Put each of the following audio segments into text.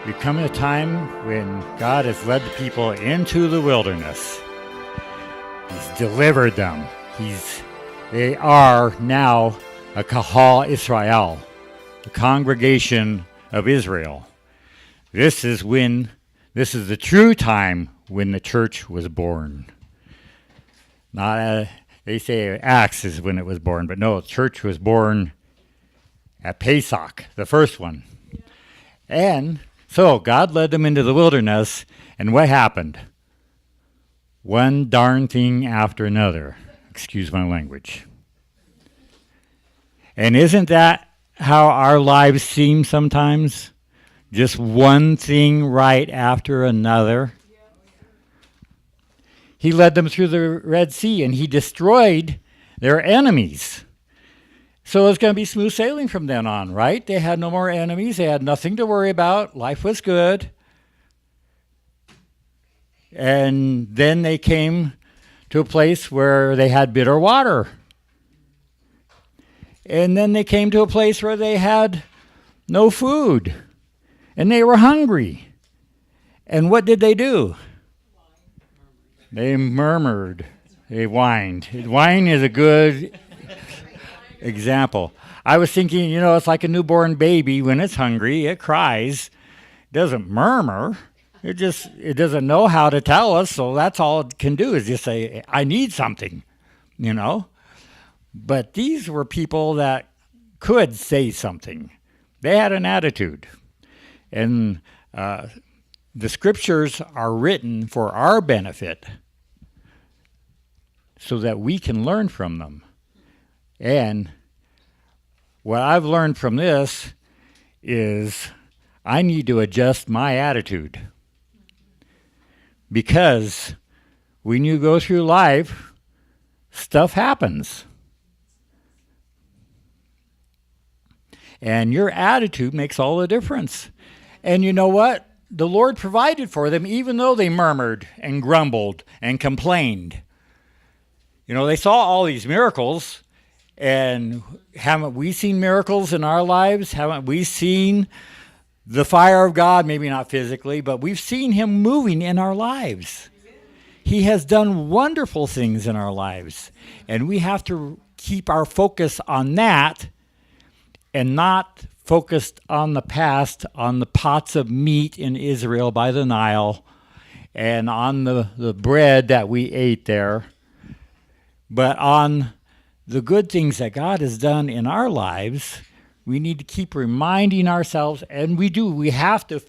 We've come at a time when God has led the people into the wilderness. He's delivered them. They are now a Kahal Israel, the congregation of Israel. This is the true time when the church was born. They say Acts is when it was born, but no, the church was born at Pesach, the first one. And so God led them into the wilderness, and what happened? One darn thing after another. Excuse my language. And isn't that how our lives seem sometimes? Just one thing right after another. He led them through the Red Sea, and he destroyed their enemies. So it's going to be smooth sailing from then on, right? They had no more enemies. They had nothing to worry about. Life was good. And then they came to a place where they had bitter water. And then they came to a place where they had no food. And they were hungry. And what did they do? They murmured. They whined. Whine is a good example. I was thinking, it's like a newborn baby. When it's hungry, it cries. It doesn't murmur. It doesn't know how to tell us, so that's all it can do is just say, I need something, But these were people that could say something. They had an attitude. And the scriptures are written for our benefit so that we can learn from them. And what I've learned from this is I need to adjust my attitude. Because when you go through life, stuff happens. And your attitude makes all the difference. And you know what? The Lord provided for them even though they murmured and grumbled and complained. They saw all these miracles. And haven't we seen miracles in our lives? Haven't we seen the fire of God? Maybe not physically, but we've seen him moving in our lives. He has done wonderful things in our lives. And we have to keep our focus on that and not focused on the past, on the pots of meat in Israel by the Nile and on the bread that we ate there, but on the good things that God has done in our lives. We need to keep reminding ourselves, and we have to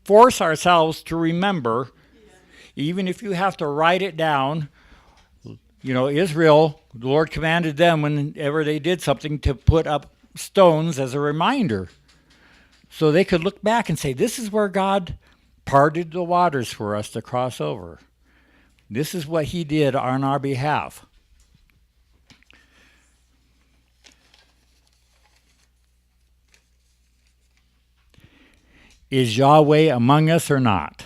force ourselves to remember, even if you have to write it down. Israel, the Lord commanded them whenever they did something to put up stones as a reminder. So they could look back and say, this is where God parted the waters for us to cross over. This is what he did on our behalf. Is Yahweh among us or not?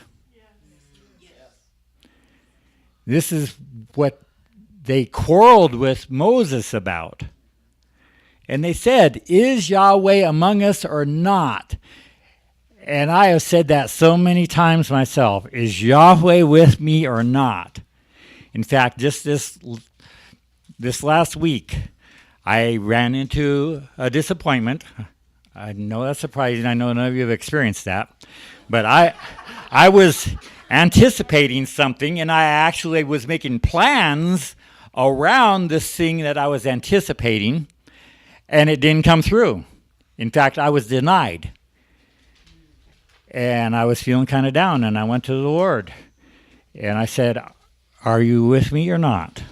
Yes. This is what they quarreled with Moses about. And they said, is Yahweh among us or not? And I have said that so many times myself. Is Yahweh with me or not? In fact, just this last week, I ran into a disappointment. I know that's surprising. I know none of you have experienced that. But I was anticipating something, and I actually was making plans around this thing that I was anticipating, and it didn't come through. In fact, I was denied. And I was feeling kind of down, and I went to the Lord. And I said, are you with me or not?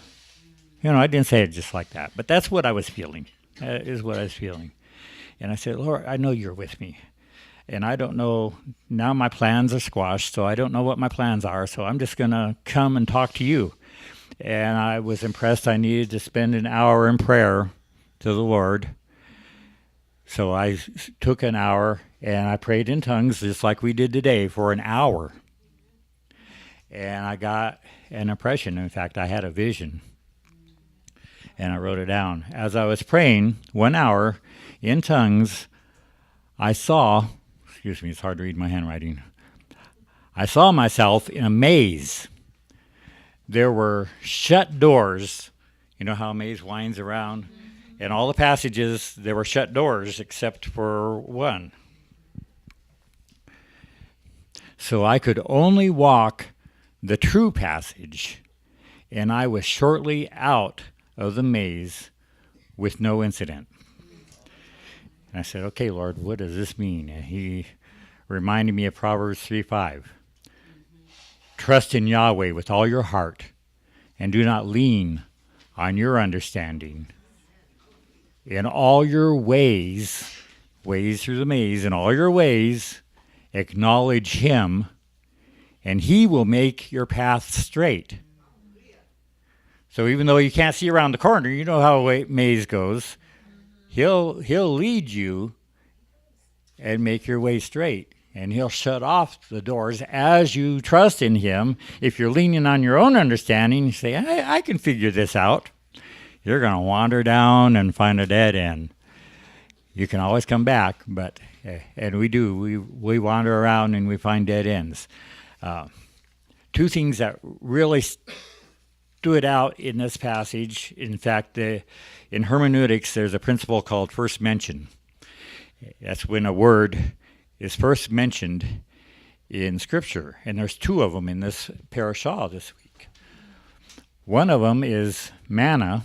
I didn't say it just like that, but that's what I was feeling. That is what I was feeling. And I said, Lord, I know you're with me. And I don't know, now my plans are squashed, so I don't know what my plans are, so I'm just going to come and talk to you. And I was impressed. I needed to spend an hour in prayer to the Lord. So I took an hour, and I prayed in tongues, just like we did today, for an hour. And I got an impression. In fact, I had a vision. And I wrote it down. As I was praying 1 hour in tongues, I saw excuse me, it's hard to read my handwriting. I saw myself in a maze. There were shut doors. You know how a maze winds around? In all the passages, there were shut doors except for one. So I could only walk the true passage, and I was shortly out of the maze with no incident. And I said, okay, Lord, what does this mean? And he reminded me of Proverbs 3:5. Trust in Yahweh with all your heart, and do not lean on your understanding. In all your ways through the maze, in all your ways, acknowledge him, and he will make your path straight. So even though you can't see around the corner, you know how a maze goes. He'll lead you and make your way straight. And he'll shut off the doors as you trust in him. If you're leaning on your own understanding, you say, I can figure this out. You're going to wander down and find a dead end. You can always come back, but and we do. We wander around and we find dead ends. Two things that really stood out in this passage. In fact, in hermeneutics, there's a principle called first mention. That's when a word is first mentioned in Scripture, and there's two of them in this parashah this week. One of them is manna.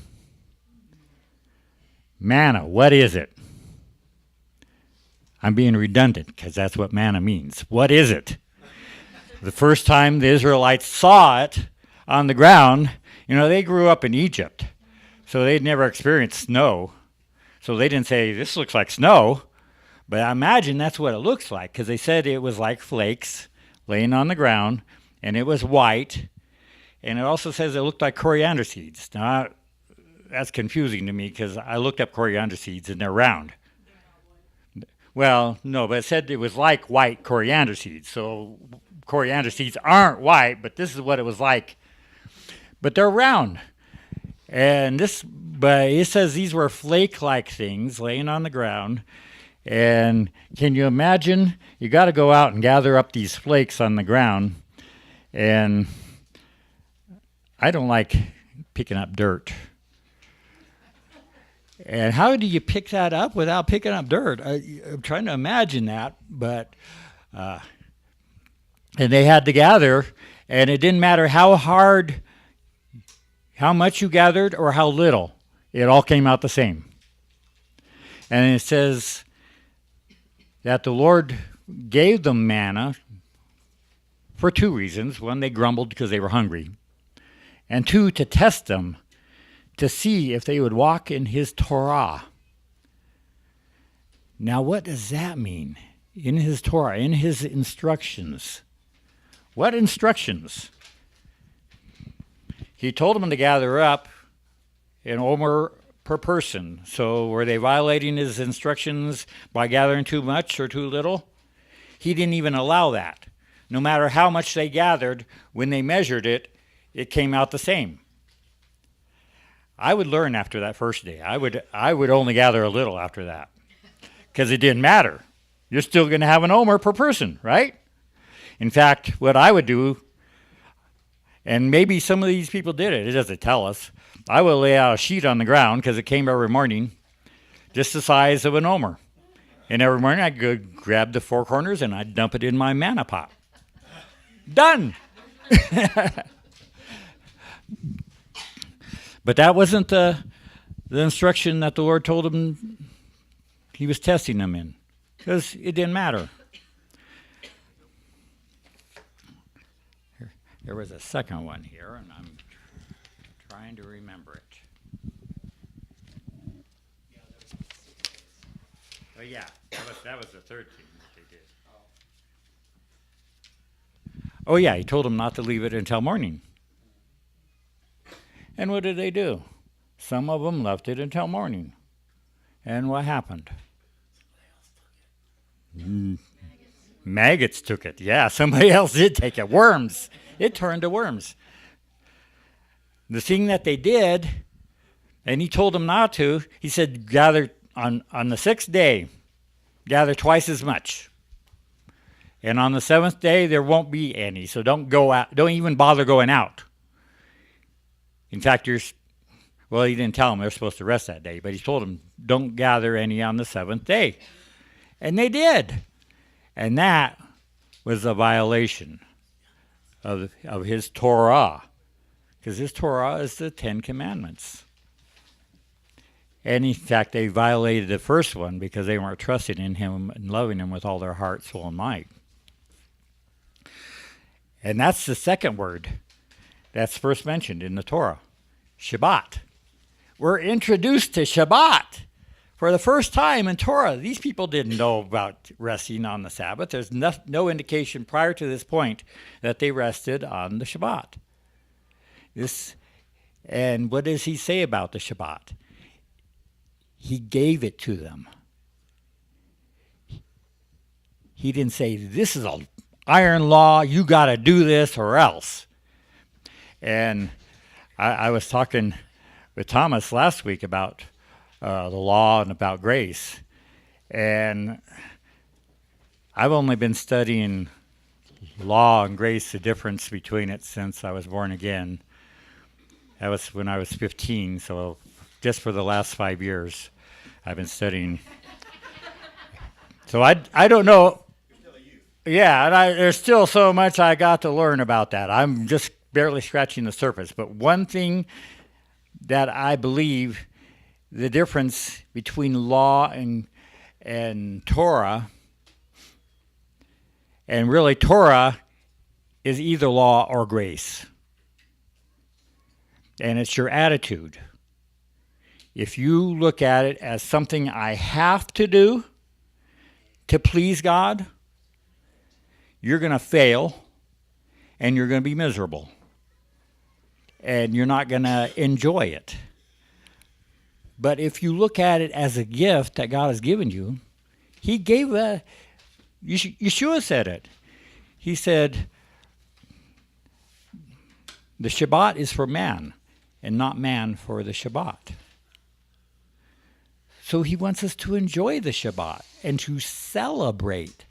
Manna, what is it? I'm being redundant because that's what manna means. What is it? The first time the Israelites saw it on the ground, they grew up in Egypt, so they'd never experienced snow. So they didn't say, this looks like snow. But I imagine that's what it looks like, because they said it was like flakes laying on the ground, and it was white. And it also says it looked like coriander seeds. Now, that's confusing to me, because I looked up coriander seeds, and they're round. Well, no, but it said it was like white coriander seeds. So coriander seeds aren't white, but this is what it was like. But they're round. But it says these were flake-like things laying on the ground. And can you imagine? You got to go out and gather up these flakes on the ground. And I don't like picking up dirt. And how do you pick that up without picking up dirt? I'm trying to imagine that. But and they had to gather, and it didn't matter how much you gathered or how little. It all came out the same. And it says that the Lord gave them manna for two reasons. One, they grumbled because they were hungry. And two, to test them, to see if they would walk in his Torah. Now, what does that mean? In his Torah, in his instructions. What instructions? He told them to gather up an omer per person. So were they violating his instructions by gathering too much or too little? He didn't even allow that. No matter how much they gathered, when they measured it, it came out the same. I would learn after that first day. I would only gather a little after that, because it didn't matter. You're still going to have an omer per person, right? In fact, what I would do, and maybe some of these people did it doesn't tell us, I would lay out a sheet on the ground, because it came every morning, just the size of an omer. And every morning I'd go grab the four corners and I'd dump it in my manna pot. Done! But that wasn't the instruction that the Lord told him he was testing them in, because it didn't matter. There was a second one here, and I'm trying to remember it. Oh yeah, that was the third thing that they did. Oh yeah, he told them not to leave it until morning. And what did they do? Some of them left it until morning. And what happened? Maggots took it. Yeah, somebody else did take it. Worms. It turned to worms. The thing that they did, and he told them not to, he said, gather on the sixth day, gather twice as much. And on the seventh day, there won't be any. So don't go out. Don't even bother going out. In fact, he didn't tell them they're supposed to rest that day, but he told them, don't gather any on the seventh day. And they did. And that was a violation of his Torah. Because his Torah is the Ten Commandments. And in fact, they violated the first one because they weren't trusting in him and loving him with all their heart, soul, and might. And that's the second word that's first mentioned in the Torah, Shabbat. We're introduced to Shabbat for the first time in Torah. These people didn't know about resting on the Sabbath. There's no indication prior to this point that they rested on the Shabbat. And what does he say about the Shabbat? He gave it to them. He didn't say, this is an iron law, you got to do this or else. And I was talking with Thomas last week about the law and about grace. And I've only been studying law and grace, the difference between it, since I was born again. That was when I was 15, so just for the last 5 years, I've been studying. So I don't know. Yeah, and there's still so much I got to learn about that. I'm just barely scratching the surface. But one thing that I believe, the difference between law and Torah, and really Torah is either law or grace. And it's your attitude. If you look at it as something I have to do to please God, you're going to fail and you're going to be miserable. And you're not going to enjoy it. But if you look at it as a gift that God has given you, he gave Yeshua said it. He said, the Shabbat is for man and not man for the Shabbat. So he wants us to enjoy the Shabbat and to celebrate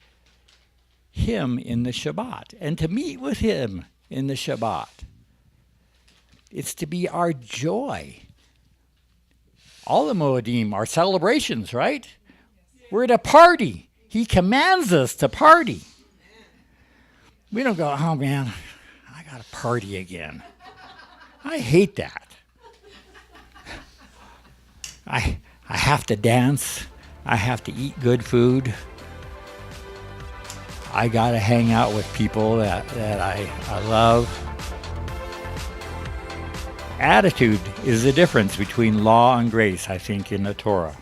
him in the Shabbat and to meet with him in the Shabbat. It's to be our joy. All the Moedim are celebrations, right? We're at a party. He commands us to party. We don't go, oh man, I got to party again. I hate that. I have to dance. I have to eat good food. I got to hang out with people that I love. Attitude is the difference between law and grace, I think, in the Torah.